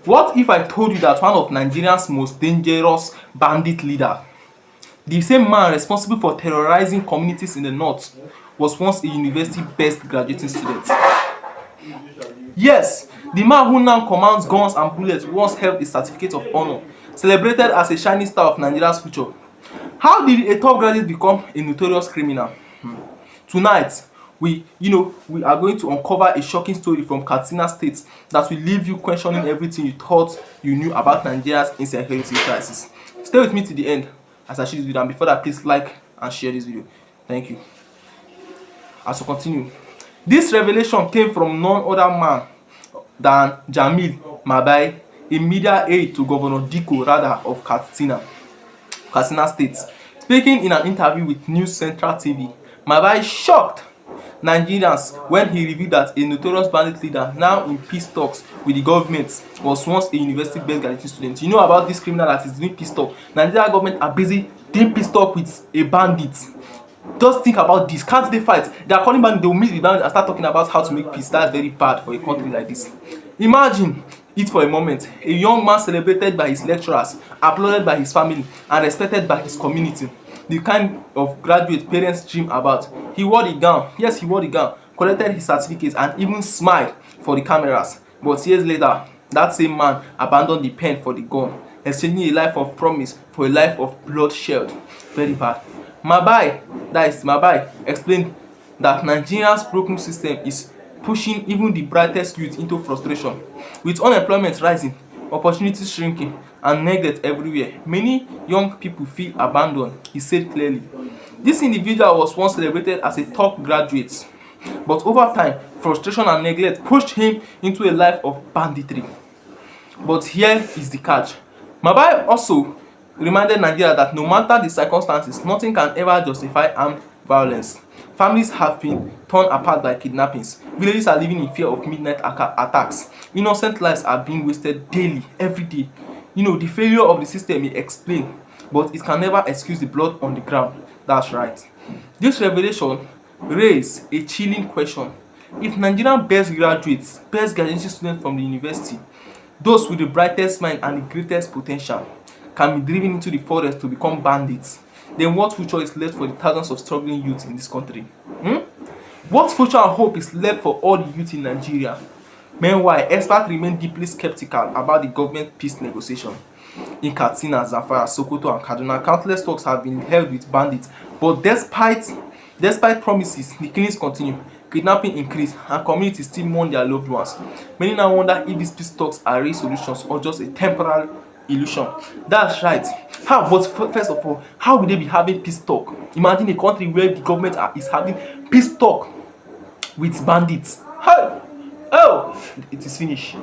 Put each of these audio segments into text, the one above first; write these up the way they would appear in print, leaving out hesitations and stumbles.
What if I told you that one of Nigeria's most dangerous bandit leader, the same man responsible for terrorizing communities in the north, was once a university best graduating student? Yes, the man who now commands guns and bullets once held a certificate of honor, celebrated as a shining star of Nigeria's future. How did a top graduate become a notorious criminal? Tonight, we are going to uncover a shocking story from Katsina State that will leave you questioning everything you thought you knew about Nigeria's insecurity crisis. Stay with me to the end as I share this video, and before that, please like and share this video. Thank you. As we continue, this revelation came from none other man than Jamil Mabai, a media aide to Governor Diko Rada of Katsina State. Speaking in an interview with News Central TV, Mabai shocked Nigerians when he revealed that a notorious bandit leader now in peace talks with the government was once a university-based graduate student. You know about this criminal that is doing peace talk. Nigeria government are busy doing peace talk with a bandit. Just think about this. Can't they fight? They are calling bandit, they will meet the bandit and start talking about how to make peace. That's very bad for a country like this. Imagine it for a moment. A young man celebrated by his lecturers, applauded by his family, and respected by his community. The kind of graduate parents dream about. He wore the gown. Yes, he wore the gown, collected his certificates, and even smiled for the cameras. But years later, that same man abandoned the pen for the gun, exchanging a life of promise for a life of bloodshed. Very bad. Mabai explained that Nigeria's broken system is pushing even the brightest youth into frustration. With unemployment rising, opportunities shrinking, and neglect everywhere, many young people feel abandoned, he said clearly. This individual was once celebrated as a top graduate, but over time, frustration and neglect pushed him into a life of banditry. But here is the catch. Mabai also reminded Nigeria that no matter the circumstances, nothing can ever justify armed violence. Families have been torn apart by kidnappings. Villages are living in fear of midnight attacks. Innocent lives are being wasted daily, every day. The failure of the system may explain, but it can never excuse the blood on the ground. That's right. This revelation raised a chilling question. If Nigerian best graduating students from the university, those with the brightest mind and the greatest potential, can be driven into the forest to become bandits, then what future is left for the thousands of struggling youth in this country? What future and hope is left for all the youth in Nigeria? Meanwhile, experts remain deeply skeptical about the government peace negotiation. In Katsina, Zamfara, Sokoto, and Kaduna, countless talks have been held with bandits, but despite promises, the killings continue, kidnapping increase, and communities still mourn their loved ones. Many now wonder if these peace talks are real solutions or just a temporary illusion. That's right. First of all, how will they be having peace talk? Imagine a country where the government is having peace talk with bandits. It is finished.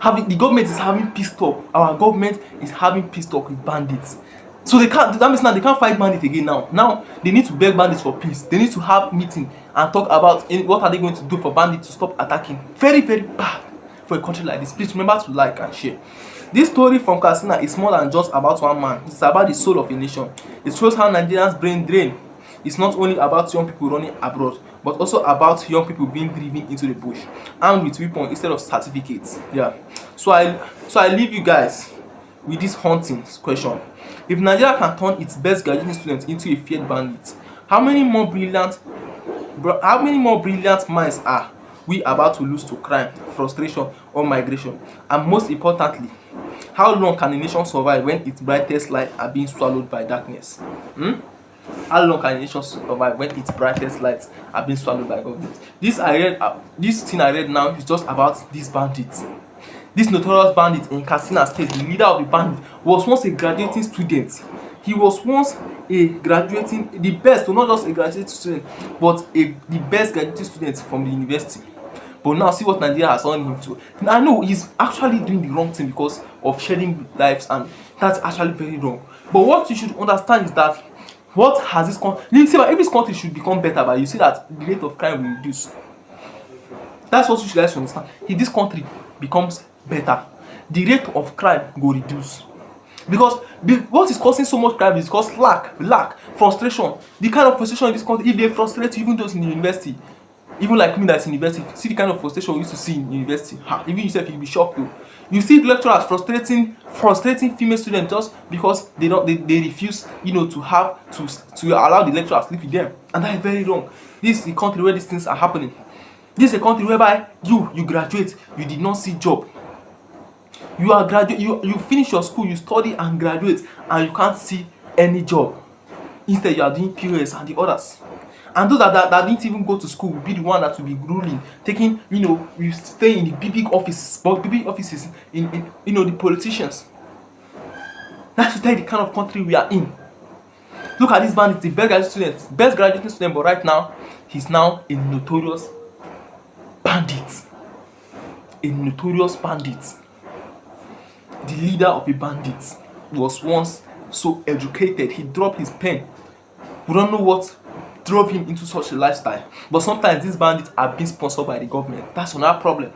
The government is having peace talk. Our government is having peace talk with bandits. So that means now they can't fight bandits again now. Now they need to beg bandits for peace. They need to have meeting and talk about what are they going to do for bandits to stop attacking. Very, very bad for a country like this. Please remember to like and share. This story from Katsina is more than just about one man. It's about the soul of a nation. It shows how Nigerians' brain drain. It's not only about young people running abroad, but also about young people being driven into the bush, armed with weapons instead of certificates. Yeah. So I leave you guys with this haunting question. If Nigeria can turn its best graduating students into a feared bandit, how many more brilliant minds are we about to lose to crime, frustration, or migration? And most importantly, how long can a nation survive when its brightest lights are being swallowed by darkness? How long can a nation survive when its brightest lights are being swallowed by government? This thing I read now is just about these bandits. This notorious bandit in Katsina State, the leader of the bandit, was once a graduating student. He was once the best, so not just a graduating student, but the best graduating student from the university. But now see what Nigeria has done him to. I know he's actually doing the wrong thing because of shedding lives, and that's actually very wrong. But what you should understand is that what has this country? You see, if this country should become better, but you see that the rate of crime will reduce. That's what you should guys understand. If this country becomes better, the rate of crime will reduce. Because what is causing so much crime is because lack, frustration. The kind of frustration in this country, if they frustrate even those in the university, Even like me that's in university, see the kind of frustration we used to see in university. Even yourself, you'll be shocked though. You see lecturers frustrating female students just because they refuse, to allow the lecturer to sleep with them. And that is very wrong. This is the country where these things are happening. This is a country whereby you graduate, you did not see job. You finish your school, you study and graduate, and you can't see any job. Instead, you are doing POS and the others. And those that didn't even go to school will be the one that will be ruling, taking, you stay in the big offices, but big offices in the politicians. That's to tell you the kind of country we are in. Look at this Bandit, the best graduating student, but right now, he's now a notorious bandit. A notorious bandit. The leader of a bandit was once so educated, he dropped his pen. We don't know what drove him into such a lifestyle. But sometimes these bandits are being sponsored by the government. That's another problem.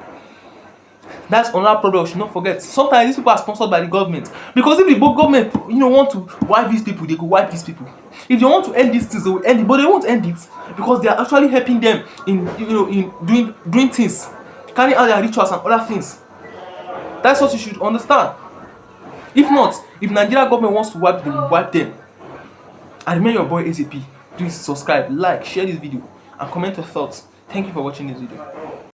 We should not forget. Sometimes these people are sponsored by the government. Because if the government, want to wipe these people, they go wipe these people. If they want to end these things, they will end it. But they won't end it because they are actually helping them in doing things, carrying out their rituals and other things. That's what you should understand. If not, if Nigeria government wants to wipe them, they will wipe them. I remain your boy AZP. Please subscribe, like, share this video, and comment your thoughts. Thank you for watching this video.